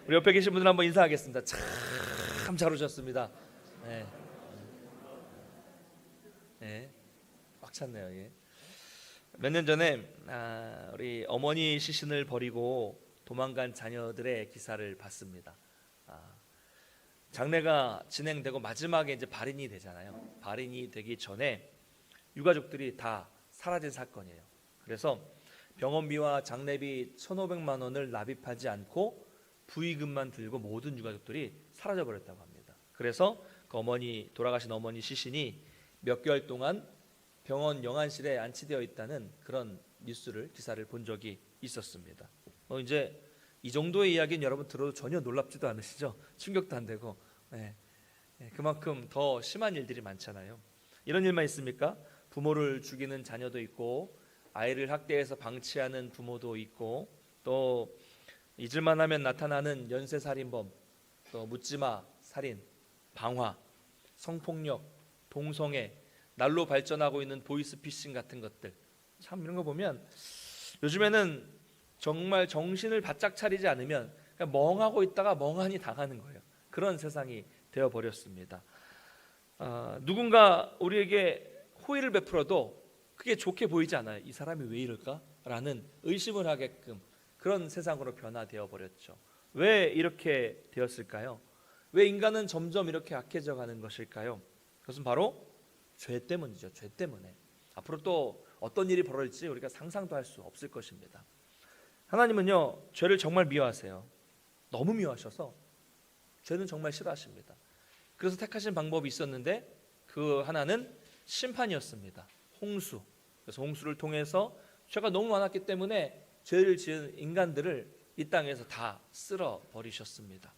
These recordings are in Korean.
우리 옆에 계신 분들 한번 인사하겠습니다. 참 잘 오셨습니다. 네. 네. 꽉 찼네요. 예. 몇 년 전에 우리 어머니 시신을 버리고 도망간 자녀들의 기사를 봤습니다. 장례가 진행되고 마지막에 이제 발인이 되잖아요. 발인이 되기 전에 유가족들이 다 사라진 사건이에요. 그래서 병원비와 장례비 1,500만 원을 납입하지 않고 부의금만 들고 모든 유가족들이 사라져 버렸다고 합니다. 그래서 그 돌아가신 어머니 시신이 몇 개월 동안 병원 영안실에 안치되어 있다는 그런 기사를 본 적이 있었습니다. 이제 이 정도의 이야기는 여러분 들어도 전혀 놀랍지도 않으시죠? 충격도 안 되고 그만큼 더 심한 일들이 많잖아요. 이런 일만 있습니까? 부모를 죽이는 자녀도 있고 아이를 학대해서 방치하는 부모도 있고 또 잊을만 하면 나타나는 연쇄살인범, 또 묻지마 살인, 방화, 성폭력, 동성애, 날로 발전하고 있는 보이스피싱 같은 것들, 참 이런 거 보면 요즘에는 정말 정신을 바짝 차리지 않으면 그냥 멍하고 있다가 멍하니 당하는 거예요. 그런 세상이 되어버렸습니다. 누군가 우리에게 호의를 베풀어도 그게 좋게 보이지 않아요. 이 사람이 왜 이럴까? 라는 의심을 하게끔 그런 세상으로 변화되어 버렸죠. 왜 이렇게 되었을까요? 왜 인간은 점점 이렇게 악해져 가는 것일까요? 그것은 바로 죄 때문이죠. 죄 때문에. 앞으로 또 어떤 일이 벌어질지 우리가 상상도 할 수 없을 것입니다. 하나님은요, 죄를 정말 미워하세요. 너무 미워하셔서 죄는 정말 싫어하십니다. 그래서 택하신 방법이 있었는데 그 하나는 심판이었습니다. 홍수. 그래서 홍수를 통해서 죄가 너무 많았기 때문에 죄를 지은 인간들을 이 땅에서 다 쓸어 버리셨습니다.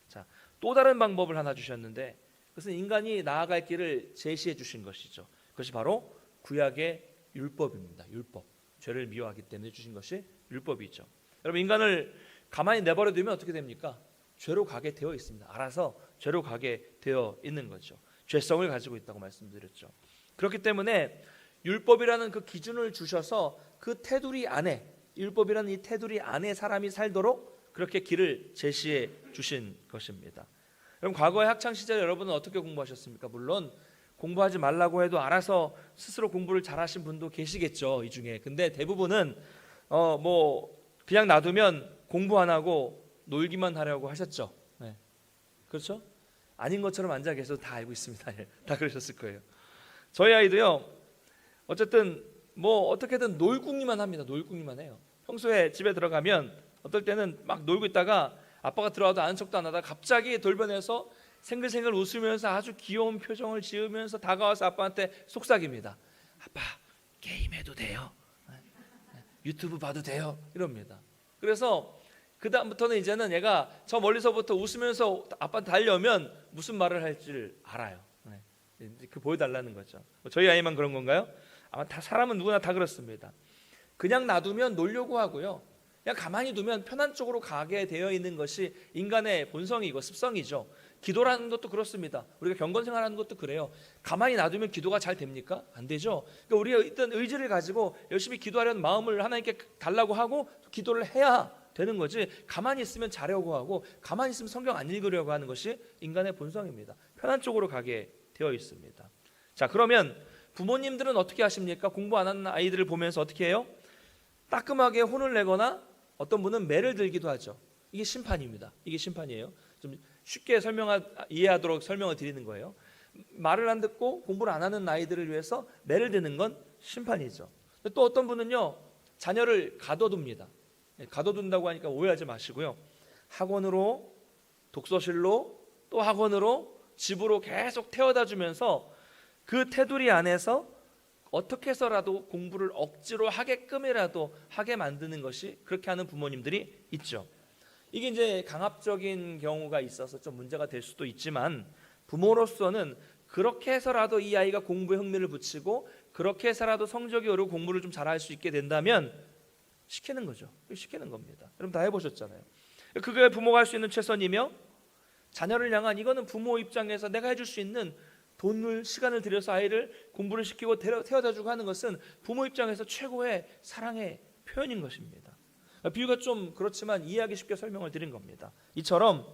자, 또 다른 방법을 하나 주셨는데 그것은 인간이 나아갈 길을 제시해 주신 것이죠. 그것이 바로 구약의 율법입니다. 율법. 죄를 미워하기 때문에 주신 것이 율법이죠. 여러분, 인간을 가만히 내버려 두면 어떻게 됩니까? 죄로 가게 되어 있습니다. 알아서 죄로 가게 되어 있는 거죠. 죄성을 가지고 있다고 말씀드렸죠. 그렇기 때문에 율법이라는 그 기준을 주셔서 그 테두리 안에, 율법이라는 이 테두리 안에 사람이 살도록 그렇게 길을 제시해 주신 것입니다. 그럼 과거의 학창 시절 여러분은 어떻게 공부하셨습니까? 물론 공부하지 말라고 해도 알아서 스스로 공부를 잘하신 분도 계시겠죠, 이 중에. 근데 대부분은 그냥 놔두면 공부 안 하고 놀기만 하려고 하셨죠. 네. 그렇죠? 아닌 것처럼 앉아 계셔도 다 알고 있습니다. 다 그러셨을 거예요. 저희 아이도요, 어쨌든 어떻게든 놀궁리만 합니다. 놀궁리만 해요. 평소에 집에 들어가면 어떨 때는 막 놀고 있다가 아빠가 들어와도 아는 척도 안 하다가 갑자기 돌변해서 생글생글 웃으면서 아주 귀여운 표정을 지으면서 다가와서 아빠한테 속삭입니다. 아빠, 게임해도 돼요? 유튜브 봐도 돼요? 이럽니다. 그래서 그 다음부터는 이제는 얘가 저 멀리서부터 웃으면서 아빠한테 달려오면 무슨 말을 할지 알아요. 그 보여달라는 거죠. 저희 아이만 그런 건가요? 아마 다 사람은 누구나 다 그렇습니다. 그냥 놔두면 놀려고 하고요, 그냥 가만히 두면 편한 쪽으로 가게 되어 있는 것이 인간의 본성이고 습성이죠. 기도라는 것도 그렇습니다. 우리가 경건생활하는 것도 그래요. 가만히 놔두면 기도가 잘 됩니까? 안 되죠. 그러니까 우리가 어떤 의지를 가지고 열심히 기도하려는 마음을 하나님께 달라고 하고 기도를 해야 되는 거지, 가만히 있으면 자려고 하고 가만히 있으면 성경 안 읽으려고 하는 것이 인간의 본성입니다. 편한 쪽으로 가게 되어 있습니다. 자, 그러면 부모님들은 어떻게 하십니까? 공부 안 하는 아이들을 보면서 어떻게 해요? 따끔하게 혼을 내거나 어떤 분은 매를 들기도 하죠. 이게 심판입니다. 이게 심판이에요. 좀 쉽게 이해하도록 설명을 드리는 거예요. 말을 안 듣고 공부를 안 하는 아이들을 위해서 매를 드는 건 심판이죠. 또 어떤 분은요, 자녀를 가둬둡니다. 가둬둔다고 하니까 오해하지 마시고요, 학원으로, 독서실로, 또 학원으로, 집으로 계속 태워다 주면서 그 테두리 안에서 어떻게 해서라도 공부를 억지로 하게끔이라도 하게 만드는 것이, 그렇게 하는 부모님들이 있죠. 이게 이제 강압적인 경우가 있어서 좀 문제가 될 수도 있지만, 부모로서는 그렇게 해서라도 이 아이가 공부에 흥미를 붙이고 그렇게 해서라도 성적이 오르고 공부를 좀 잘할 수 있게 된다면 시키는 거죠. 시키는 겁니다. 여러분 다 해보셨잖아요. 그게 부모가 할 수 있는 최선이며, 자녀를 향한, 이거는 부모 입장에서 내가 해줄 수 있는, 돈을, 시간을 들여서 아이를 공부를 시키고 태워다 주고 하는 것은 부모 입장에서 최고의 사랑의 표현인 것입니다. 비유가 좀 그렇지만 이해하기 쉽게 설명을 드린 겁니다. 이처럼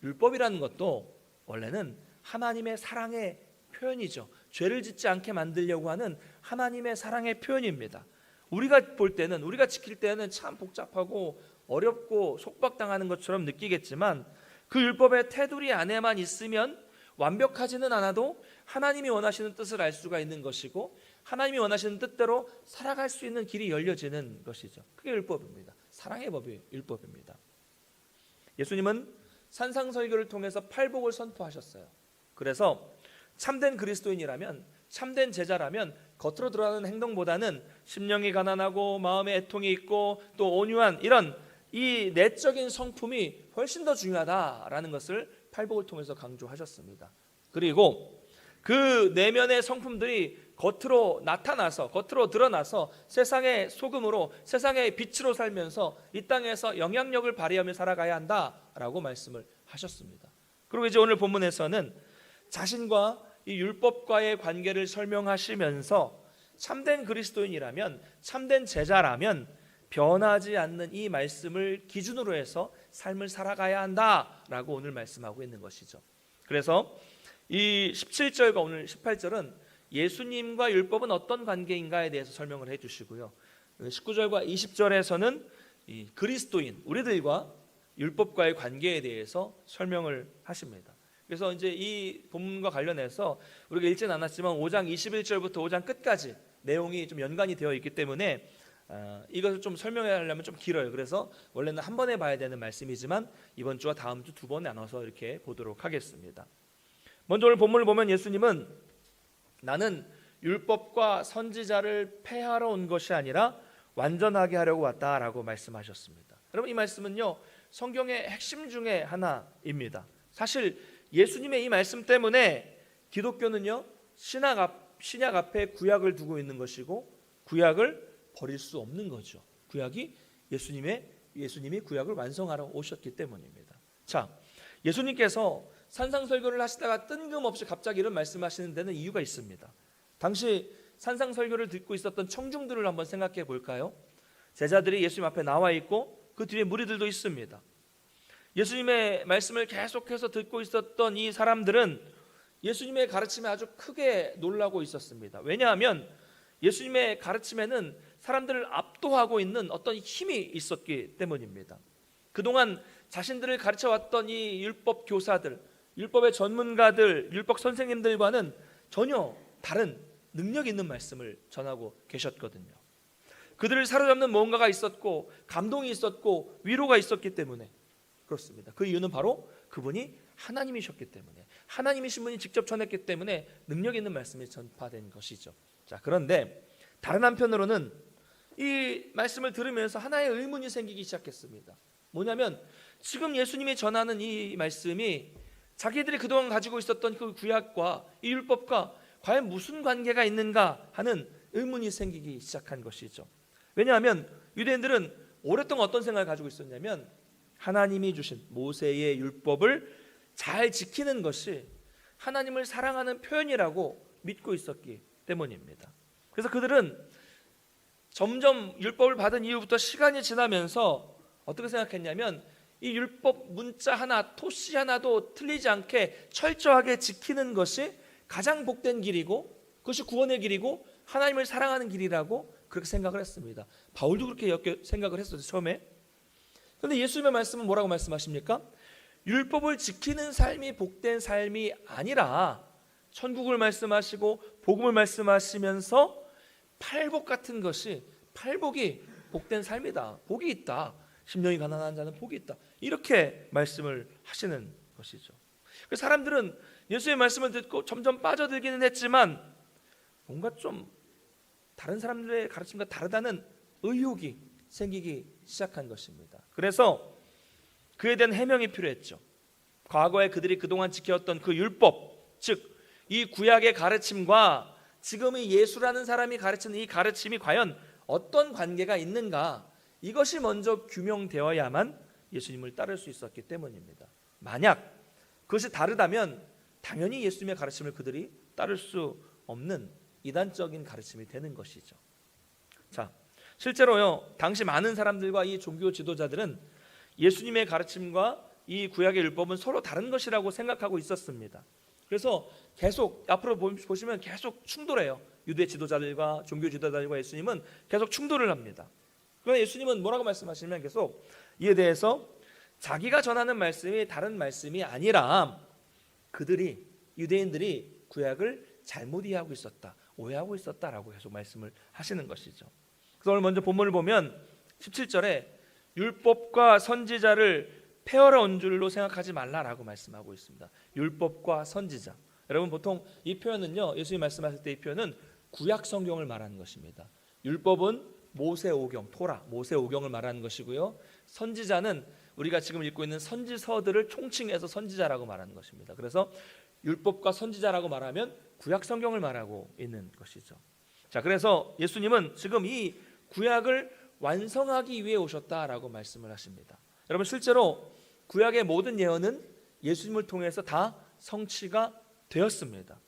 율법이라는 것도 원래는 하나님의 사랑의 표현이죠. 죄를 짓지 않게 만들려고 하는 하나님의 사랑의 표현입니다. 우리가 볼 때는, 우리가 지킬 때는 참 복잡하고 어렵고 속박당하는 것처럼 느끼겠지만 그 율법의 테두리 안에만 있으면 완벽하지는 않아도 하나님이 원하시는 뜻을 알 수가 있는 것이고 하나님이 원하시는 뜻대로 살아갈 수 있는 길이 열려지는 것이죠. 그게 율법입니다. 사랑의 법이 율법입니다. 예수님은 산상설교를 통해서 팔복을 선포하셨어요. 그래서 참된 그리스도인이라면, 참된 제자라면 겉으로 드러나는 행동보다는 심령이 가난하고 마음에 애통이 있고 또 온유한 이런 이 내적인 성품이 훨씬 더 중요하다라는 것을 팔복을 통해서 강조하셨습니다. 그리고 그 내면의 성품들이 겉으로 나타나서, 겉으로 드러나서 세상의 소금으로, 세상의 빛으로 살면서 이 땅에서 영향력을 발휘하며 살아가야 한다라고 말씀을 하셨습니다. 그리고 이제 오늘 본문에서는 자신과 이 율법과의 관계를 설명하시면서 참된 그리스도인이라면, 참된 제자라면 변하지 않는 이 말씀을 기준으로 해서 삶을 살아가야 한다라고 오늘 말씀하고 있는 것이죠. 그래서 이 17절과 오늘 18절은 예수님과 율법은 어떤 관계인가에 대해서 설명을 해주시고요. 19절과 20절에서는 이 그리스도인, 우리들과 율법과의 관계에 대해서 설명을 하십니다. 그래서 이제 이 본문과 관련해서 우리가 읽지는 않았지만 5장 21절부터 5장 끝까지 내용이 좀 연관이 되어 있기 때문에 이것을 좀 설명하려면 좀 길어요. 그래서 원래는 한 번에 봐야 되는 말씀이지만 이번 주와 다음 주 두 번 나눠서 이렇게 보도록 하겠습니다. 먼저 오늘 본문을 보면 예수님은 나는 율법과 선지자를 폐하러 온 것이 아니라 완전하게 하려고 왔다라고 말씀하셨습니다. 여러분, 이 말씀은요 성경의 핵심 중에 하나입니다. 사실 예수님의 이 말씀 때문에 기독교는요 신약 앞에 구약을 두고 있는 것이고 구약을 버릴 수 없는 거죠. 구약이 예수님이 구약을 완성하러 오셨기 때문입니다. 자, 예수님께서 산상설교를 하시다가 뜬금없이 갑자기 이런 말씀하시는 데는 이유가 있습니다. 당시 산상설교를 듣고 있었던 청중들을 한번 생각해 볼까요? 제자들이 예수님 앞에 나와 있고 그 뒤에 무리들도 있습니다. 예수님의 말씀을 계속해서 듣고 있었던 이 사람들은 예수님의 가르침에 아주 크게 놀라고 있었습니다. 왜냐하면 예수님의 가르침에는 사람들을 압도하고 있는 어떤 힘이 있었기 때문입니다. 그동안 자신들을 가르쳐왔던 이 율법 교사들, 율법의 전문가들, 율법 선생님들과는 전혀 다른 능력 있는 말씀을 전하고 계셨거든요. 그들을 사로잡는 무언가가 있었고 감동이 있었고 위로가 있었기 때문에 그렇습니다. 그 이유는 바로 그분이 하나님이셨기 때문에, 하나님이신 분이 직접 전했기 때문에 능력 있는 말씀이 전파된 것이죠. 자, 그런데 다른 한편으로는 이 말씀을 들으면서 하나의 의문이 생기기 시작했습니다. 뭐냐면 지금 예수님이 전하는 이 말씀이 자기들이 그동안 가지고 있었던 그 구약과 이 율법과 과연 무슨 관계가 있는가 하는 의문이 생기기 시작한 것이죠. 왜냐하면 유대인들은 오랫동안 어떤 생각을 가지고 있었냐면 하나님이 주신 모세의 율법을 잘 지키는 것이 하나님을 사랑하는 표현이라고 믿고 있었기 때문입니다. 그래서 그들은 점점 율법을 받은 이후부터 시간이 지나면서 어떻게 생각했냐면 이 율법 문자 하나, 토시 하나도 틀리지 않게 철저하게 지키는 것이 가장 복된 길이고 그것이 구원의 길이고 하나님을 사랑하는 길이라고 그렇게 생각을 했습니다. 바울도 그렇게 생각을 했었죠, 처음에. 그런데 예수님의 말씀은 뭐라고 말씀하십니까? 율법을 지키는 삶이 복된 삶이 아니라 천국을 말씀하시고 복음을 말씀하시면서 팔복 같은 것이, 팔복이 복된 삶이다, 복이 있다, 심령이 가난한 자는 복이 있다, 이렇게 말씀을 하시는 것이죠. 그래서 사람들은 예수의 말씀을 듣고 점점 빠져들기는 했지만 뭔가 좀 다른 사람들의 가르침과 다르다는 의혹이 생기기 시작한 것입니다. 그래서 그에 대한 해명이 필요했죠. 과거에 그들이 그동안 지켜왔던 그 율법, 즉 이 구약의 가르침과 지금의 예수라는 사람이 가르치는 이 가르침이 과연 어떤 관계가 있는가, 이것이 먼저 규명되어야만 예수님을 따를 수 있었기 때문입니다. 만약 그것이 다르다면 당연히 예수님의 가르침을 그들이 따를 수 없는 이단적인 가르침이 되는 것이죠. 자, 실제로요, 당시 많은 사람들과 이 종교 지도자들은 예수님의 가르침과 이 구약의 율법은 서로 다른 것이라고 생각하고 있었습니다. 그래서 계속 앞으로 보시면 계속 충돌해요. 유대 지도자들과 종교 지도자들과 예수님은 계속 충돌을 합니다. 그러나 예수님은 뭐라고 말씀하시면 계속 이에 대해서 자기가 전하는 말씀이 다른 말씀이 아니라 그들이, 유대인들이 구약을 잘못 이해하고 있었다, 오해하고 있었다라고 계속 말씀을 하시는 것이죠. 그래서 오늘 먼저 본문을 보면 17절에 율법과 선지자를 폐허라 온 줄로 생각하지 말라라고 말씀하고 있습니다. 율법과 선지자. 여러분, 보통 이 표현은요, 예수님 말씀하실 때 이 표현은 구약 성경을 말하는 것입니다. 율법은 모세오경, 토라, 모세오경을 말하는 것이고요. 선지자는 우리가 지금 읽고 있는 선지서들을 총칭해서 선지자라고 말하는 것입니다. 그래서 율법과 선지자라고 말하면 구약 성경을 말하고 있는 것이죠. 자, 그래서 예수님은 지금 이 구약을 완성하기 위해 오셨다라고 말씀을 하십니다. 여러분, 실제로 구약의 모든 예언은 예수님을 통해서 다 성취가 되었습니다.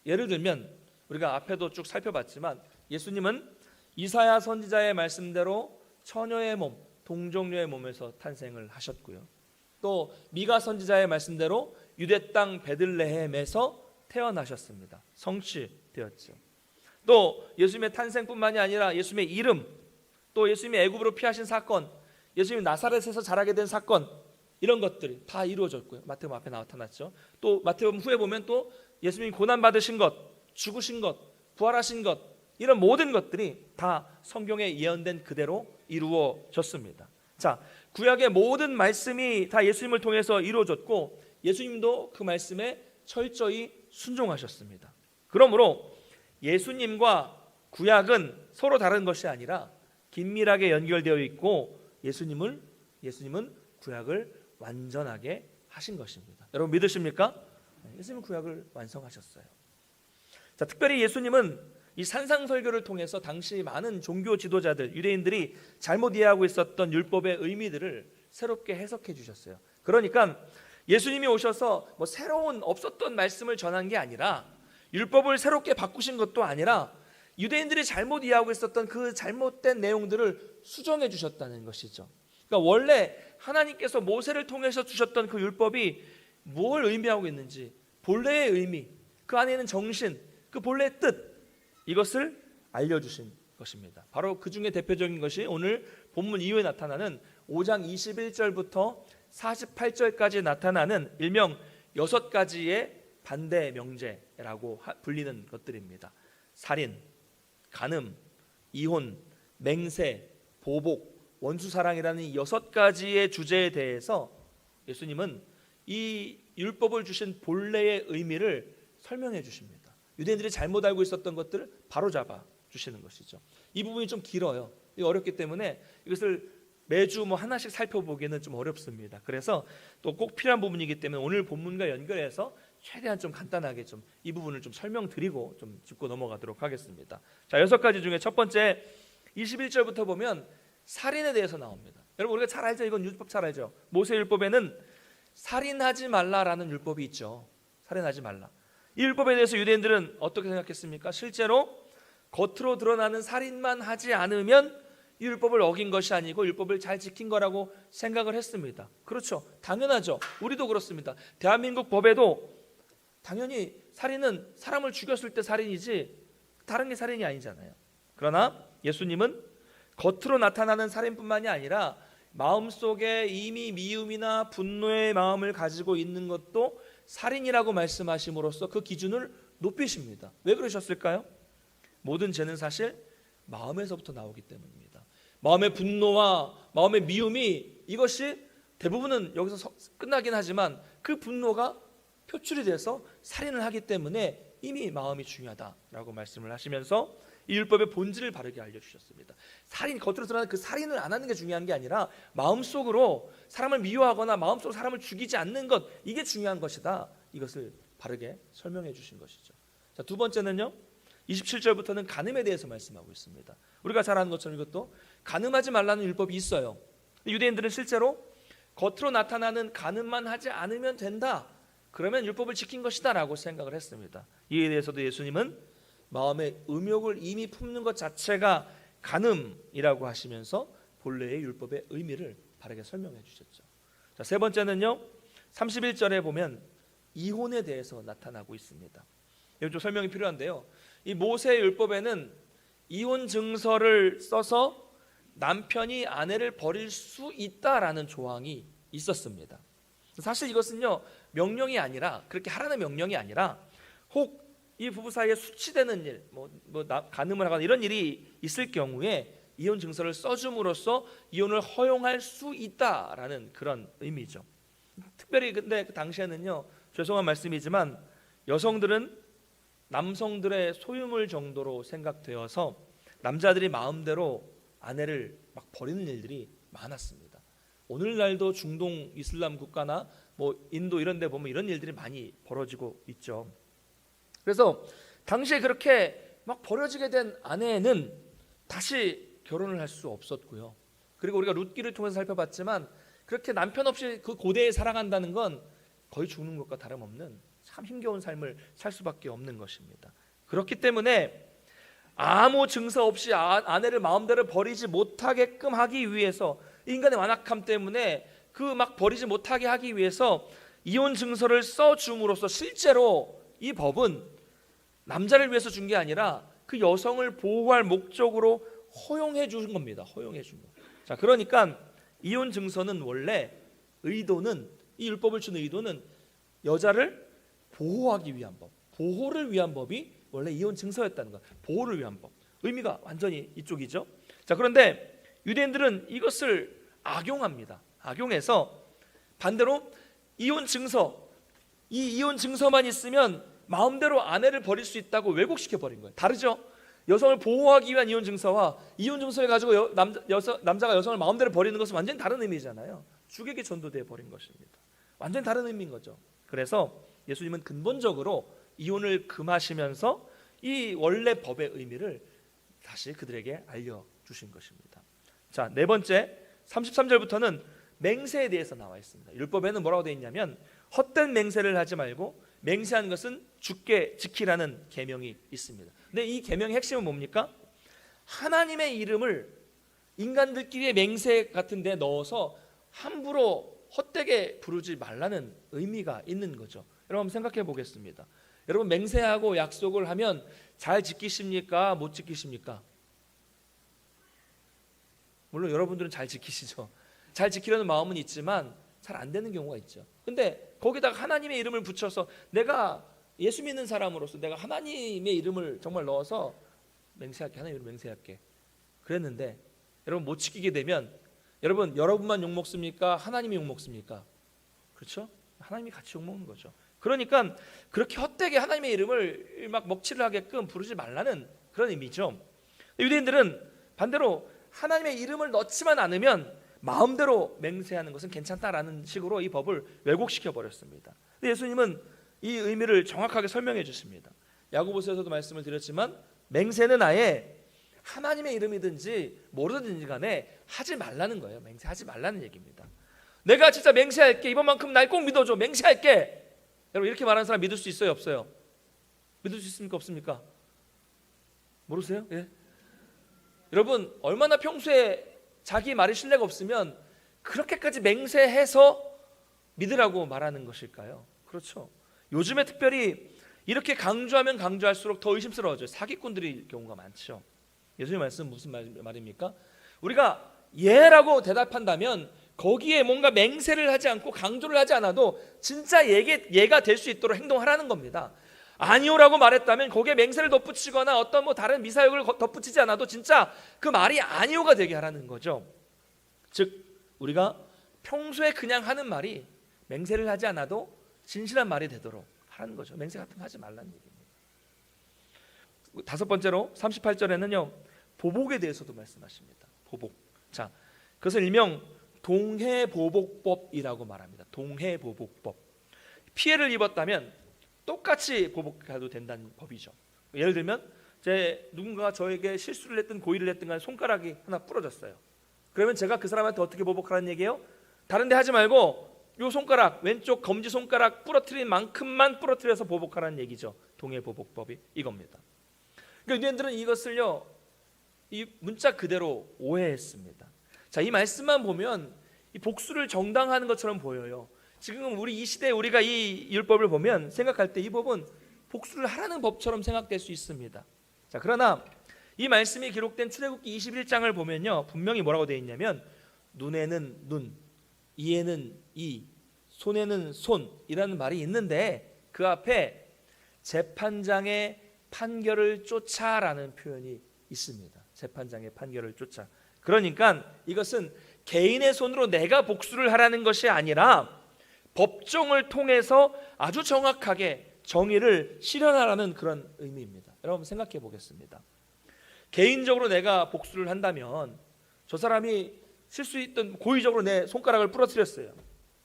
예를 들면 우리가 앞에도 쭉 살펴봤지만 예수님은 이사야 선지자의 말씀대로 처녀의 몸, 동정녀의 몸에서 탄생을 하셨고요. 또 미가 선지자의 말씀대로 유대 땅 베들레헴에서 태어나셨습니다. 성취되었죠. 또 예수님의 탄생뿐만이 아니라 예수님의 이름, 또 예수님이 애굽으로 피하신 사건, 예수님이 나사렛에서 자라게 된 사건, 이런 것들이 다 이루어졌고요. 마태복음 앞에 나타났죠. 또 마태복음 후에 보면 또 예수님이 고난 받으신 것, 죽으신 것, 부활하신 것, 이런 모든 것들이 다 성경에 예언된 그대로 이루어졌습니다. 자, 구약의 모든 말씀이 다 예수님을 통해서 이루어졌고 예수님도 그 말씀에 철저히 순종하셨습니다. 그러므로 예수님과 구약은 서로 다른 것이 아니라 긴밀하게 연결되어 있고 예수님은 구약을 완전하게 하신 것입니다. 여러분, 믿으십니까? 예수님은 구약을 완성하셨어요. 자, 특별히 예수님은 이 산상설교를 통해서 당시 많은 종교 지도자들, 유대인들이 잘못 이해하고 있었던 율법의 의미들을 새롭게 해석해 주셨어요. 그러니까 예수님이 오셔서 뭐 새로운 없었던 말씀을 전한 게 아니라 율법을 새롭게 바꾸신 것도 아니라 유대인들이 잘못 이해하고 있었던 그 잘못된 내용들을 수정해 주셨다는 것이죠. 그러니까 원래 하나님께서 모세를 통해서 주셨던 그 율법이 뭘 의미하고 있는지, 본래의 의미, 그 안에 있는 정신, 그 본래의 뜻, 이것을 알려주신 것입니다. 바로 그 중에 대표적인 것이 오늘 본문 이후에 나타나는 5장 21절부터 48절까지 나타나는 일명 6가지의 반대 명제라고 불리는 것들입니다. 살인, 간음, 이혼, 맹세, 보복, 원수사랑이라는 이 6가지의 주제에 대해서 예수님은 이 율법을 주신 본래의 의미를 설명해 주십니다. 유대인들이 잘못 알고 있었던 것들을 바로잡아 주시는 것이죠. 이 부분이 좀 길어요. 어렵기 때문에 이것을 매주 하나씩 살펴보기는 좀 어렵습니다. 그래서 또 꼭 필요한 부분이기 때문에 오늘 본문과 연결해서 최대한 좀 간단하게 좀 이 부분을 좀 설명드리고 좀 짚고 넘어가도록 하겠습니다. 자, 6가지 중에 첫 번째 21절부터 보면 살인에 대해서 나옵니다. 여러분, 우리가 잘 알죠? 이건 율법 잘 알죠? 모세 율법에는 살인하지 말라라는 율법이 있죠. 살인하지 말라. 이 율법에 대해서 유대인들은 어떻게 생각했습니까? 실제로 겉으로 드러나는 살인만 하지 않으면 이 율법을 어긴 것이 아니고 율법을 잘 지킨 거라고 생각을 했습니다. 그렇죠. 당연하죠. 우리도 그렇습니다. 대한민국 법에도 당연히 살인은 사람을 죽였을 때 살인이지 다른 게 살인이 아니잖아요. 그러나 예수님은 겉으로 나타나는 살인뿐만이 아니라 마음속에 이미 미움이나 분노의 마음을 가지고 있는 것도 살인이라고 말씀하심으로써 그 기준을 높이십니다. 왜 그러셨을까요? 모든 죄는 사실 마음에서부터 나오기 때문입니다. 마음의 분노와 마음의 미움이, 이것이 대부분은 여기서 끝나긴 하지만 그 분노가 표출이 돼서 살인을 하기 때문에 이미 마음이 중요하다라고 말씀을 하시면서 이 율법의 본질을 바르게 알려주셨습니다. 살인, 겉으로 드러나는 그 살인을 안 하는 게 중요한 게 아니라 마음속으로 사람을 미워하거나 마음속으로 사람을 죽이지 않는 것, 이게 중요한 것이다. 이것을 바르게 설명해 주신 것이죠. 자, 두 번째는요, 27절부터는 간음에 대해서 말씀하고 있습니다. 우리가 잘 아는 것처럼 이것도 간음하지 말라는 율법이 있어요. 유대인들은 실제로 겉으로 나타나는 간음만 하지 않으면 된다, 그러면 율법을 지킨 것이다 라고 생각을 했습니다. 이에 대해서도 예수님은 마음의 음욕을 이미 품는 것 자체가 간음이라고 하시면서 본래의 율법의 의미를 바르게 설명해 주셨죠. 자, 세 번째는요, 31절에 보면 이혼에 대해서 나타나고 있습니다. 여기 좀 설명이 필요한데요, 이 모세 율법에는 이혼 증서를 써서 남편이 아내를 버릴 수 있다라는 조항이 있었습니다. 사실 이것은요, 명령이 아니라, 그렇게 하라는 명령이 아니라, 혹 이 부부 사이에 수치되는 일, 간음을 하거나 이런 일이 있을 경우에 이혼 증서를 써줌으로써 이혼을 허용할 수 있다라는 그런 의미죠. 특별히 근데 그 당시에는요, 죄송한 말씀이지만 여성들은 남성들의 소유물 정도로 생각되어서 남자들이 마음대로 아내를 막 버리는 일들이 많았습니다. 오늘날도 중동 이슬람 국가나 인도 이런 데 보면 이런 일들이 많이 벌어지고 있죠. 그래서 당시에 그렇게 막 버려지게 된 아내는 다시 결혼을 할 수 없었고요. 그리고 우리가 룻기를 통해서 살펴봤지만 그렇게 남편 없이 그 고대에 살아간다는 건 거의 죽는 것과 다름없는 참 힘겨운 삶을 살 수밖에 없는 것입니다. 그렇기 때문에 아무 증서 없이 아내를 마음대로 버리지 못하게끔 하기 위해서, 인간의 완악함 때문에 그 막 버리지 못하게 하기 위해서 이혼 증서를 써줌으로써 실제로 이 법은 남자를 위해서 준 게 아니라 그 여성을 보호할 목적으로 허용해 준 겁니다. 허용해 준 거. 자, 그러니까 이혼 증서는 원래 의도는, 이 율법을 준 의도는 여자를 보호하기 위한 법, 보호를 위한 법이 원래 이혼 증서였다는 것. 보호를 위한 법. 의미가 완전히 이쪽이죠. 자, 그런데 유대인들은 이것을 악용합니다. 악용해서 반대로 이혼 증서, 이 이혼 증서만 있으면 마음대로 아내를 버릴 수 있다고 왜곡시켜 버린 거예요. 다르죠? 여성을 보호하기 위한 이혼 증서와 이혼 증서를 가지고 남자가 여성을 마음대로 버리는 것은 완전히 다른 의미잖아요. 죽에게 전도돼 버린 것입니다. 완전히 다른 의미인 거죠. 그래서 예수님은 근본적으로 이혼을 금하시면서 이 원래 법의 의미를 다시 그들에게 알려주신 것입니다. 자, 네 번째 33절부터는 맹세에 대해서 나와 있습니다. 율법에는 뭐라고 되어 있냐면 헛된 맹세를 하지 말고 맹세한 것은 주께 지키라는 계명이 있습니다. 근데 이 계명의 핵심은 뭡니까? 하나님의 이름을 인간들끼리의 맹세 같은 데 넣어서 함부로 헛되게 부르지 말라는 의미가 있는 거죠. 여러분 한번 생각해 보겠습니다. 여러분 맹세하고 약속을 하면 잘 지키십니까? 못 지키십니까? 물론 여러분들은 잘 지키시죠. 잘 지키려는 마음은 있지만 잘 안 되는 경우가 있죠. 근데 거기다가 하나님의 이름을 붙여서 내가 예수 믿는 사람으로서 내가 하나님의 이름을 정말 넣어서 맹세할게, 하나님 이름 맹세할게 그랬는데 여러분 못 지키게 되면 여러분만 욕먹습니까? 하나님이 욕먹습니까? 그렇죠? 하나님이 같이 욕먹는 거죠. 그러니까 그렇게 헛되게 하나님의 이름을 막 먹칠을 하게끔 부르지 말라는 그런 의미죠. 유대인들은 반대로 하나님의 이름을 넣지만 않으면 마음대로 맹세하는 것은 괜찮다라는 식으로 이 법을 왜곡시켜 버렸습니다. 근데 예수님은 이 의미를 정확하게 설명해 주십니다. 야고보서에서도 말씀을 드렸지만 맹세는 아예 하나님의 이름이든지 뭐든지 간에 하지 말라는 거예요. 맹세하지 말라는 얘기입니다. 내가 진짜 맹세할게, 이번만큼 날 꼭 믿어줘, 맹세할게. 여러분 이렇게 말하는 사람 믿을 수 있어요, 없어요? 믿을 수 있습니까, 없습니까? 모르세요? 예? 여러분 얼마나 평소에 자기 말이 신뢰가 없으면 그렇게까지 맹세해서 믿으라고 말하는 것일까요? 그렇죠. 요즘에 특별히 이렇게 강조하면 강조할수록 더 의심스러워져요. 사기꾼들일 경우가 많죠. 예수님 말씀은 무슨 말입니까? 우리가 예라고 대답한다면 거기에 뭔가 맹세를 하지 않고 강조를 하지 않아도 진짜 예가 될 수 있도록 행동하라는 겁니다. 아니오라고 말했다면 거기에 맹세를 덧붙이거나 어떤 다른 미사역을 덧붙이지 않아도 진짜 그 말이 아니오가 되게 하라는 거죠. 즉 우리가 평소에 그냥 하는 말이 맹세를 하지 않아도 진실한 말이 되도록 하라는 거죠. 맹세 같은 거 하지 말라는 얘기입니다. 다섯 번째로 38절에는요 보복에 대해서도 말씀하십니다. 보복. 자, 그것을 일명 동해보복법이라고 말합니다. 동해보복법. 피해를 입었다면 똑같이 보복해도 된다는 법이죠. 예를 들면 누군가가 저에게 실수를 했든 고의를 했든 간에 손가락이 하나 부러졌어요. 그러면 제가 그 사람한테 어떻게 보복하라는 얘기예요? 다른 데 하지 말고 요 손가락, 왼쪽 검지 손가락 부러뜨린 만큼만 부러뜨려서 보복하라는 얘기죠. 동해보복법이 이겁니다. 그러니까 유대인들은 이것을요 이 문자 그대로 오해했습니다. 자, 이 말씀만 보면 이 복수를 정당화하는 것처럼 보여요. 지금 우리 이 시대에 우리가 이 율법을 보면 생각할 때 이 법은 복수를 하라는 법처럼 생각될 수 있습니다. 자, 그러나 이 말씀이 기록된 출애굽기 21장을 보면요, 분명히 뭐라고 되어 있냐면 눈에는 눈, 이에는 이, 손에는 손이라는 말이 있는데 그 앞에 재판장의 판결을 쫓아라는 표현이 있습니다. 재판장의 판결을 쫓아. 그러니까 이것은 개인의 손으로 내가 복수를 하라는 것이 아니라 법정을 통해서 아주 정확하게 정의를 실현하라는 그런 의미입니다. 여러분 생각해 보겠습니다. 개인적으로 내가 복수를 한다면 저 사람이 실수했던 고의적으로 내 손가락을 부러뜨렸어요.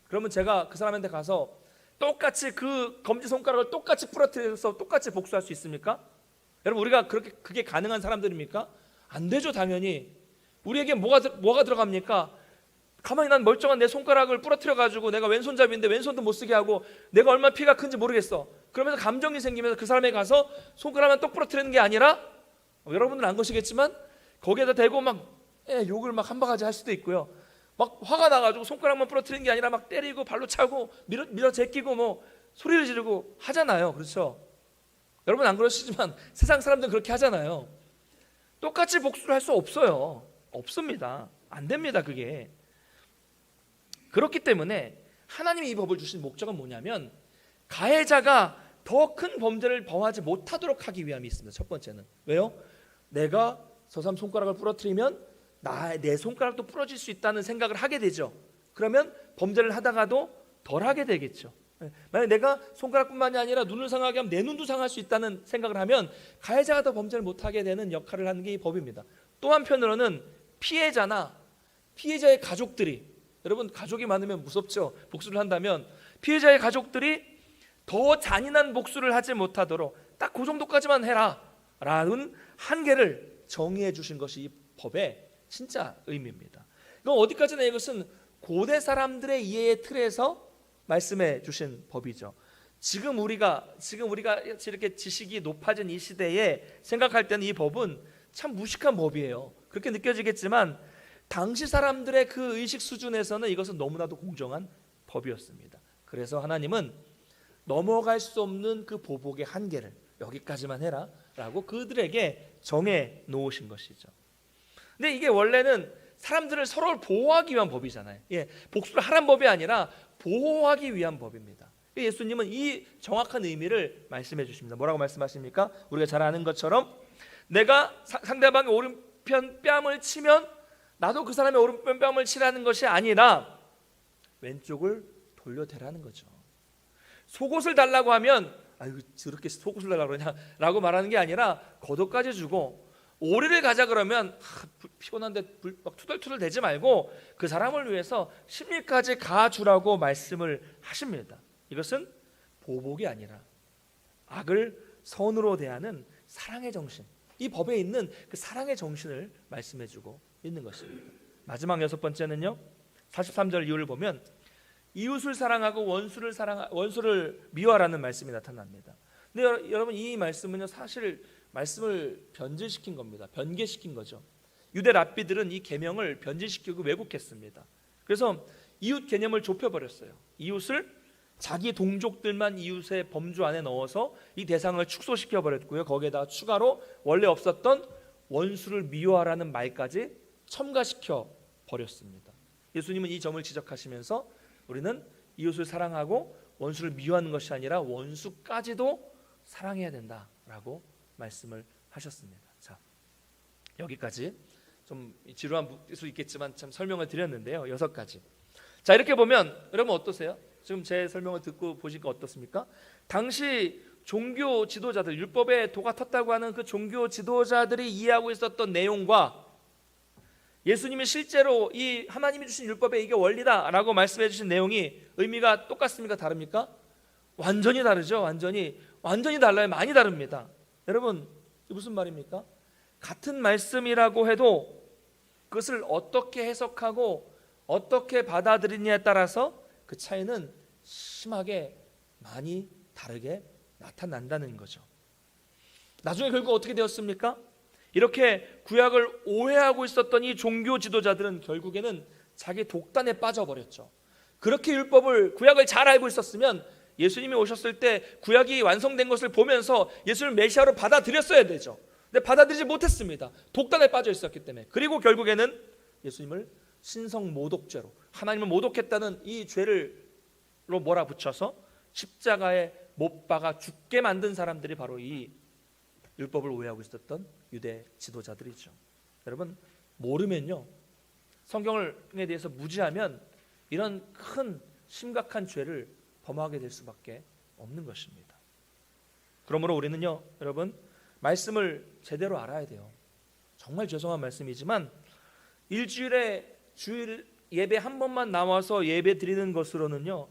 그러면 제가 그 사람한테 가서 똑같이 그 검지 손가락을 똑같이 부러뜨려서 똑같이 복수할 수 있습니까? 여러분 우리가 그게 가능한 사람들입니까? 안 되죠. 당연히. 우리에게 뭐가 들어갑니까? 가만히 난 멀쩡한 내 손가락을 부러뜨려 가지고 내가 왼손잡이인데 왼손도 못 쓰게 하고 내가 얼마나 피가 큰지 모르겠어. 그러면서 감정이 생기면서 그 사람에 가서 손가락만 똑 부러뜨리는 게 아니라 여러분들은 안 거시겠지만 거기에다 대고 막 욕을 막 한 바가지 할 수도 있고요. 막 화가 나가지고 손가락만 부러뜨리는 게 아니라 막 때리고 발로 차고 밀어 제끼고 뭐 소리를 지르고 하잖아요. 그렇죠? 여러분 안 그러시지만 세상 사람들은 그렇게 하잖아요. 똑같이 복수를 할 수 없어요. 없습니다. 안 됩니다. 그게. 그렇기 때문에 하나님이 이 법을 주신 목적은 뭐냐면 가해자가 더 큰 범죄를 범하지 못하도록 하기 위함이 있습니다. 첫 번째는. 왜요? 내가 저 사람 손가락을 부러뜨리면 내 손가락도 부러질 수 있다는 생각을 하게 되죠. 그러면 범죄를 하다가도 덜 하게 되겠죠. 만약 내가 손가락뿐만이 아니라 눈을 상하게 하면 내 눈도 상할 수 있다는 생각을 하면 가해자가 더 범죄를 못하게 되는 역할을 하는 게 이 법입니다. 또 한편으로는 피해자나 피해자의 가족들이, 여러분 가족이 많으면 무섭죠. 복수를 한다면 피해자의 가족들이 더 잔인한 복수를 하지 못하도록 딱 그 정도까지만 해라 라는 한계를 정의해 주신 것이 이 법의 진짜 의미입니다. 그럼 어디까지나 이것은 고대 사람들의 이해의 틀에서 말씀해 주신 법이죠. 지금 우리가 이렇게 지식이 높아진 이 시대에 생각할 때는 이 법은 참 무식한 법이에요. 그렇게 느껴지겠지만 당시 사람들의 그 의식 수준에서는 이것은 너무나도 공정한 법이었습니다. 그래서 하나님은 넘어갈 수 없는 그 보복의 한계를 여기까지만 해라 라고 그들에게 정해 놓으신 것이죠. 근데 이게 원래는 사람들을 서로 보호하기 위한 법이잖아요. 복수를 하란 법이 아니라 보호하기 위한 법입니다. 예수님은 이 정확한 의미를 말씀해 주십니다. 뭐라고 말씀하십니까? 우리가 잘 아는 것처럼 내가 상대방의 오른편 뺨을 치면 나도 그 사람의 오른편 뺨을 치라는 것이 아니라 왼쪽을 돌려대라는 거죠. 속옷을 달라고 하면 아유 저렇게 속옷을 달라고 그러냐 라고 말하는 게 아니라 겉옷까지 주고, 오리를 가자 그러면 피곤한데 막 투덜투덜 대지 말고 그 사람을 위해서 심리까지 가주라고 말씀을 하십니다. 이것은 보복이 아니라 악을 선으로 대하는 사랑의 정신, 이 법에 있는 그 사랑의 정신을 말씀해주고 있는 것입니다. 마지막 여섯 번째는요, 43절 이후를 보면 이웃을 사랑하고 원수를 미워하라는 말씀이 나타납니다. 근데 여러분 이 말씀은요 사실 말씀을 변질시킨 겁니다. 변개시킨 거죠. 유대 랍비들은 이 계명을 변질시키고 왜곡했습니다. 그래서 이웃 개념을 좁혀버렸어요. 이웃을 자기 동족들만 이웃의 범주 안에 넣어서 이 대상을 축소시켜 버렸고요. 거기에다가 추가로 원래 없었던 원수를 미워하라는 말까지 첨가시켜 버렸습니다. 예수님은 이 점을 지적하시면서 우리는 이웃을 사랑하고 원수를 미워하는 것이 아니라 원수까지도 사랑해야 된다라고 말씀을 하셨습니다. 자, 여기까지 좀 지루한 수 있겠지만 참 설명을 드렸는데요. 6가지. 자, 이렇게 보면 여러분 어떠세요? 지금 제 설명을 듣고 보시니까 어떻습니까? 당시 종교 지도자들, 율법에 도가 텄다고 하는 그 종교 지도자들이 이해하고 있었던 내용과 예수님이 실제로 이 하나님이 주신 율법에 이게 원리다라고 말씀해 주신 내용이 의미가 똑같습니까? 다릅니까? 완전히 다르죠. 완전히 달라요. 많이 다릅니다. 여러분 이게 무슨 말입니까? 같은 말씀이라고 해도 그것을 어떻게 해석하고 어떻게 받아들이냐에 따라서 그 차이는 심하게 많이 다르게 나타난다는 거죠. 나중에 결국 어떻게 되었습니까? 이렇게 구약을 오해하고 있었던 이 종교 지도자들은 결국에는 자기 독단에 빠져버렸죠. 그렇게 구약을 잘 알고 있었으면 예수님이 오셨을 때 구약이 완성된 것을 보면서 예수를 메시아로 받아들였어야 되죠. 근데 받아들이지 못했습니다. 독단에 빠져 있었기 때문에. 그리고 결국에는 예수님을 신성 모독죄로, 하나님을 모독했다는 이 죄로 몰아붙여서 십자가에 못 박아 죽게 만든 사람들이 바로 이 율법을 오해하고 있었던 유대 지도자들이죠. 여러분, 모르면요, 성경에 대해서 무지하면 이런 큰 심각한 죄를 범하게 될 수밖에 없는 것입니다. 그러므로 우리는요, 여러분, 말씀을 제대로 알아야 돼요. 정말 죄송한 말씀이지만 일주일에 주일 예배 한 번만 나와서 예배 드리는 것으로는요,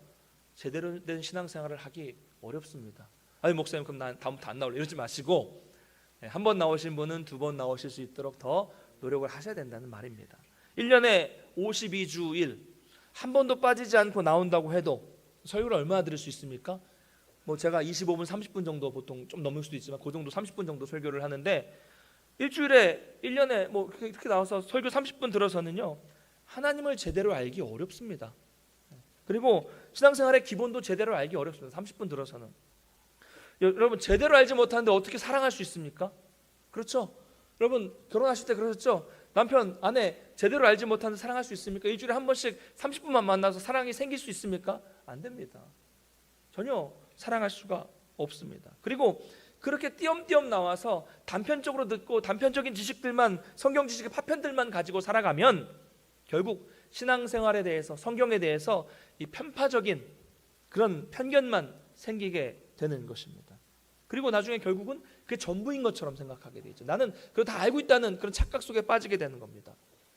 제대로 된 신앙생활을 하기 어렵습니다. 아니 목사님, 그럼 난 다음부터 안 나올래, 이러지 마시고 한 번 나오신 분은 두 번 나오실 수 있도록 더 노력을 하셔야 된다는 말입니다. 1년에 52주일 한 번도 빠지지 않고 나온다고 해도 설교를 얼마나 들을 수 있습니까? 뭐 제가 25분 30분 정도, 보통 좀 넘을 수도 있지만 그 정도 30분 정도 설교를 하는데, 일주일에 1년에 뭐 이렇게 나와서 설교 30분 들어서는요, 하나님을 제대로 알기 어렵습니다. 그리고 신앙생활의 기본도 제대로 알기 어렵습니다. 30분 들어서는. 여러분, 제대로 알지 못하는데 어떻게 사랑할 수 있습니까? 그렇죠? 여러분, 결혼하실 때 그러셨죠? 남편, 아내 제대로 알지 못하는데 사랑할 수 있습니까? 일주일에 한 번씩 30분만 만나서 사랑이 생길 수 있습니까? 안 됩니다. 전혀 사랑할 수가 없습니다. 그리고 그렇게 띄엄띄엄 나와서 단편적으로 듣고 단편적인 지식들만, 성경 지식의 파편들만 가지고 살아가면 결국 신앙생활에 대해서, 성경에 대해서 이 편파적인 그런 편견만 생기게 되는 것입니다. 그리고 나중에 결국은 그게 전부인 것처럼 생각하게 되죠. 나는 그걸 다 알고 있다는 그런 착각 속에 빠지게 되는 겁니다.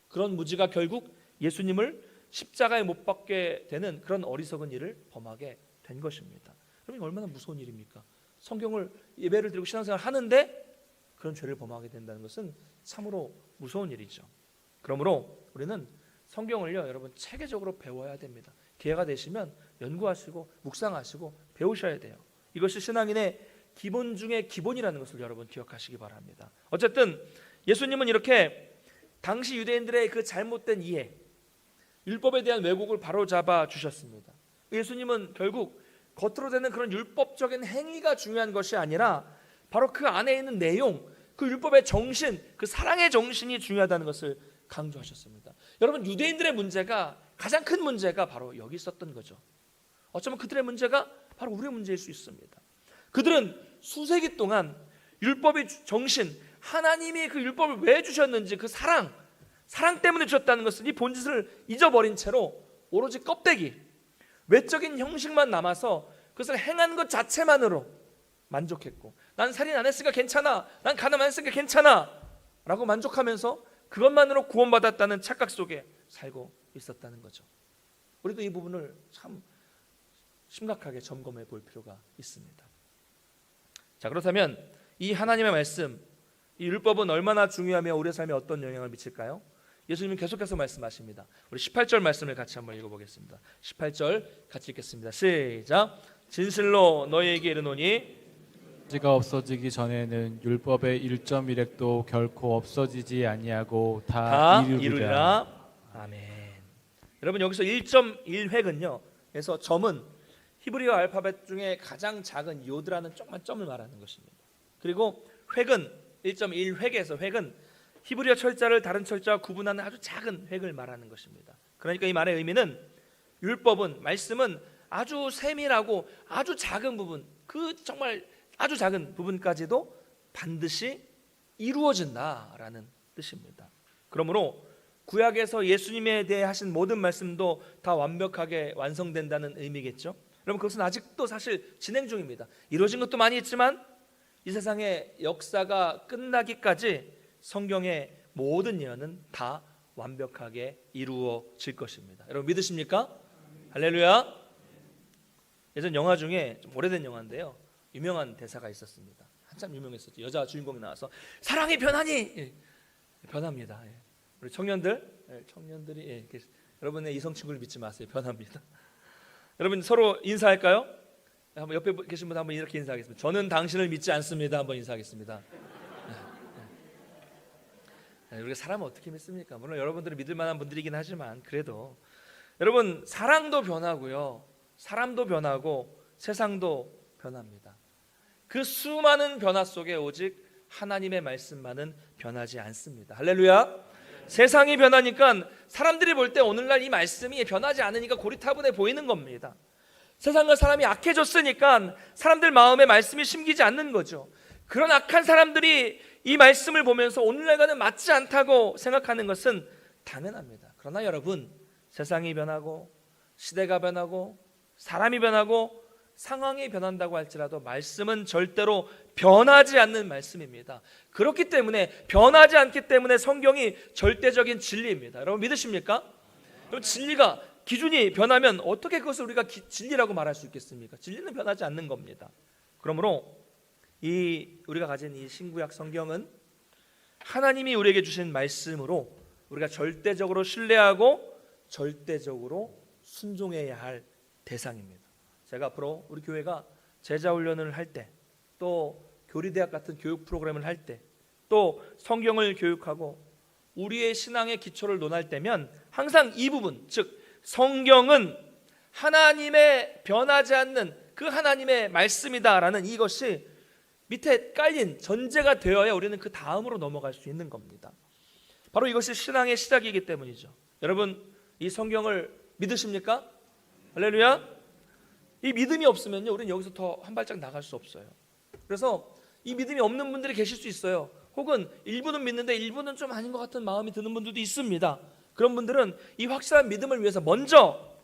그런 무지가 결국 예수님을 십자가에 못 박게 되는 그런 어리석은 일을 범하게 된 것입니다. 그러면 얼마나 무서운 일입니까? 성경을, 예배를 드리고 신앙생활을 하는데 그런 죄를 범하게 된다는 것은 참으로 무서운 일이죠. 그러므로 우리는 성경을요, 여러분, 체계적으로 배워야 됩니다. 기회가 되시면 연구하시고 묵상하시고 배우셔야 돼요. 이것이 신앙인의 기본 중에 기본이라는 것을 여러분 기억하시기 바랍니다. 어쨌든 예수님은 이렇게 당시 유대인들의 그 잘못된 이해, 율법에 대한 왜곡을 바로잡아 주셨습니다. 예수님은 결국 겉으로 되는 그런 율법적인 행위가 중요한 것이 아니라 바로 그 안에 있는 내용, 그 율법의 정신, 그 사랑의 정신이 중요하다는 것을 강조하셨습니다. 여러분, 유대인들의 문제가, 가장 큰 문제가 바로 여기 있었던 거죠. 어쩌면 그들의 문제가 바로 우리의 문제일 수 있습니다. 그들은 수세기 동안 율법의 정신, 하나님이 그 율법을 왜 주셨는지, 그 사랑 때문에 주셨다는 것을, 이 본질을 잊어버린 채로 오로지 껍데기, 외적인 형식만 남아서 그것을 행한 것 자체만으로 만족했고, 난 살인 안 했으니까 괜찮아, 난 가늠 안 했으니까 괜찮아 라고 만족하면서 그것만으로 구원받았다는 착각 속에 살고 있었다는 거죠. 우리도 이 부분을 참 심각하게 점검해 볼 필요가 있습니다. 자, 그렇다면 이 하나님의 말씀, 이 율법은 얼마나 중요하며 우리의 삶에 어떤 영향을 미칠까요? 예수님은 계속해서 말씀하십니다. 우리 18절 말씀을 같이 한번 읽어보겠습니다. 18절 같이 읽겠습니다. 시작. 진실로 너희에게 이르노니 지가 없어지기 전에는 율법의 1.1획도 결코 없어지지 아니하고 다 이루리라. 아멘. 여러분, 여기서 1.1획은요, 그래서 점은 히브리어 알파벳 중에 가장 작은 요드라는 조그만 점을 말하는 것입니다. 그리고 획은 1.1획에서, 획은 히브리어 철자를 다른 철자와 구분하는 아주 작은 획을 말하는 것입니다. 그러니까 이 말의 의미는 율법은, 말씀은 아주 세밀하고 아주 작은 부분, 그 정말 아주 작은 부분까지도 반드시 이루어진다라는 뜻입니다. 그러므로 구약에서 예수님에 대해 하신 모든 말씀도 다 완벽하게 완성된다는 의미겠죠. 여러분, 그것은 아직도 사실 진행 중입니다. 이루어진 것도 많이 있지만 이 세상의 역사가 끝나기까지 성경의 모든 예언은 다 완벽하게 이루어질 것입니다. 여러분, 믿으십니까? 할렐루야. 예전 영화 중에 좀 오래된 영화인데요, 유명한 대사가 있었습니다. 한참 유명했었죠. 여자 주인공이 나와서 사랑이 변하니, 예, 변합니다. 예. 우리 청년들이 예, 여러분의 이성 친구를 믿지 마세요. 변합니다. 여러분, 서로 인사할까요? 한번 옆에 계신 분 한번 이렇게 인사하겠습니다. 저는 당신을 믿지 않습니다. 한번 인사하겠습니다. 우리가 사람을 어떻게 믿습니까? 물론 여러분들은 믿을 만한 분들이긴 하지만 그래도 여러분 사랑도 변하고요, 사람도 변하고 세상도 변합니다. 그 수많은 변화 속에 오직 하나님의 말씀만은 변하지 않습니다. 할렐루야. 세상이 변하니까 사람들이 볼 때 오늘날 이 말씀이 변하지 않으니까 고리타분해 보이는 겁니다. 세상과 사람이 악해졌으니까 사람들 마음에 말씀이 심기지 않는 거죠. 그런 악한 사람들이 이 말씀을 보면서 오늘날과는 맞지 않다고 생각하는 것은 당연합니다. 그러나 여러분, 세상이 변하고 시대가 변하고 사람이 변하고 상황이 변한다고 할지라도 말씀은 절대로 변하지 않는 말씀입니다. 그렇기 때문에 변하지 않기 때문에 성경이 절대적인 진리입니다. 여러분 믿으십니까? 그럼 진리가 기준이 변하면 어떻게 그것을 우리가 진리라고 말할 수 있겠습니까? 진리는 변하지 않는 겁니다. 그러므로 우리가 가진 이 신구약 성경은 하나님이 우리에게 주신 말씀으로 우리가 절대적으로 신뢰하고 절대적으로 순종해야 할 대상입니다. 제가 앞으로 우리 교회가 제자훈련을 할 때, 또 교리대학 같은 교육 프로그램을 할 때, 또 성경을 교육하고 우리의 신앙의 기초를 논할 때면 항상 이 부분, 즉 성경은 하나님의 변하지 않는 그 하나님의 말씀이다라는 이것이 밑에 깔린 전제가 되어야 우리는 그 다음으로 넘어갈 수 있는 겁니다. 바로 이것이 신앙의 시작이기 때문이죠. 여러분 이 성경을 믿으십니까? 할렐루야. 이 믿음이 없으면요, 우리는 여기서 더 한 발짝 나갈 수 없어요. 그래서 이 믿음이 없는 분들이 계실 수 있어요. 혹은 일부는 믿는데 일부는 좀 아닌 것 같은 마음이 드는 분들도 있습니다. 그런 분들은 이 확실한 믿음을 위해서 먼저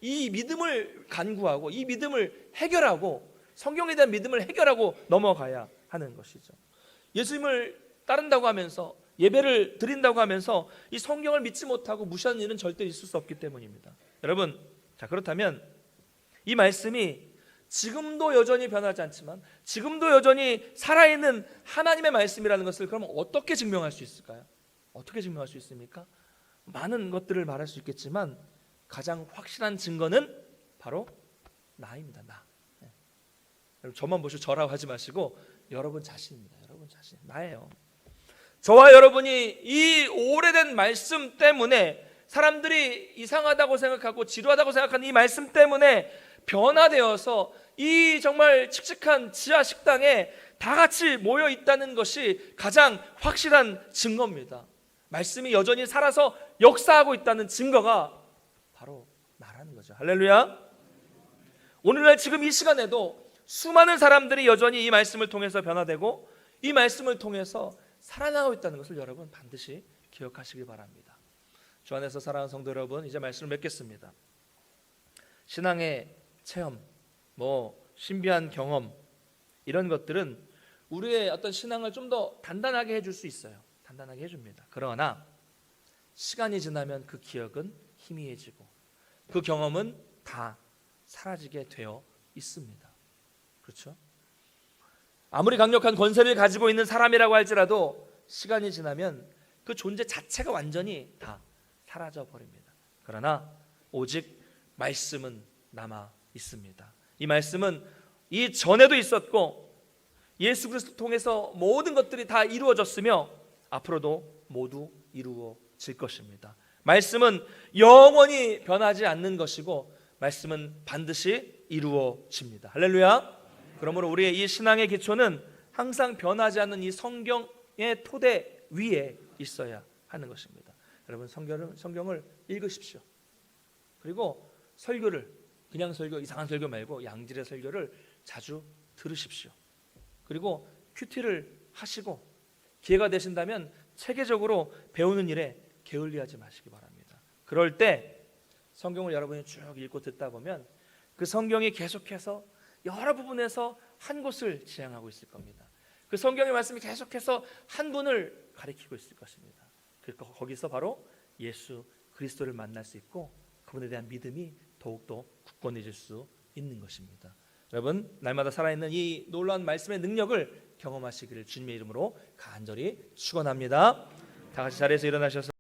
이 믿음을 간구하고 이 믿음을 해결하고 성경에 대한 믿음을 해결하고 넘어가야 하는 것이죠. 예수님을 따른다고 하면서 예배를 드린다고 하면서 이 성경을 믿지 못하고 무시하는 일은 절대 있을 수 없기 때문입니다. 여러분, 자 그렇다면 이 말씀이 지금도 여전히 변하지 않지만 지금도 여전히 살아있는 하나님의 말씀이라는 것을 그러면 어떻게 증명할 수 있을까요? 어떻게 증명할 수 있습니까? 많은 것들을 말할 수 있겠지만 가장 확실한 증거는 바로 나입니다. 나. 여러분 저만 보시고 저라고 하지 마시고 여러분 자신입니다. 여러분 자신, 나예요. 저와 여러분이 이 오래된 말씀 때문에 사람들이 이상하다고 생각하고 지루하다고 생각하는 이 말씀 때문에 변화되어서 이 정말 칙칙한 지하 식당에 다 같이 모여 있다는 것이 가장 확실한 증거입니다. 말씀이 여전히 살아서 역사하고 있다는 증거가 바로 나라는 거죠. 할렐루야. 오늘날 지금 이 시간에도 수많은 사람들이 여전히 이 말씀을 통해서 변화되고 이 말씀을 통해서 살아나고 있다는 것을 여러분 반드시 기억하시기 바랍니다. 주 안에서 사랑하는 성도 여러분, 이제 말씀을 맺겠습니다. 신앙의 체험, 신비한 경험, 이런 것들은 우리의 어떤 신앙을 좀 더 단단하게 해줄 수 있어요. 단단하게 해줍니다. 그러나 시간이 지나면 그 기억은 희미해지고 그 경험은 다 사라지게 되어 있습니다. 그렇죠? 아무리 강력한 권세를 가지고 있는 사람이라고 할지라도 시간이 지나면 그 존재 자체가 완전히 다 사라져 버립니다. 그러나 오직 말씀은 남아 있습니다. 이 말씀은 이전에도 있었고 예수 그리스도 통해서 모든 것들이 다 이루어졌으며 앞으로도 모두 이루어질 것입니다. 말씀은 영원히 변하지 않는 것이고 말씀은 반드시 이루어집니다. 할렐루야. 그러므로 우리의 이 신앙의 기초는 항상 변하지 않는 이 성경의 토대 위에 있어야 하는 것입니다. 여러분 성경을 읽으십시오. 그리고 설교를 그냥 설교, 이상한 설교 말고 양질의 설교를 자주 들으십시오. 그리고 큐티를 하시고 기회가 되신다면 체계적으로 배우는 일에 게을리하지 마시기 바랍니다. 그럴 때 성경을 여러분이 쭉 읽고 듣다 보면 그 성경이 계속해서 여러 부분에서 한 곳을 지향하고 있을 겁니다. 그 성경의 말씀이 계속해서 한 분을 가리키고 있을 것입니다. 그러니까 거기서 바로 예수 그리스도를 만날 수 있고 그분에 대한 믿음이 더욱더 굳건해질 수 있는 것입니다. 여러분 날마다 살아있는 이 놀라운 말씀의 능력을 경험하시기를 주님의 이름으로 간절히 축원합니다. 다 같이 자리에서 일어나셔서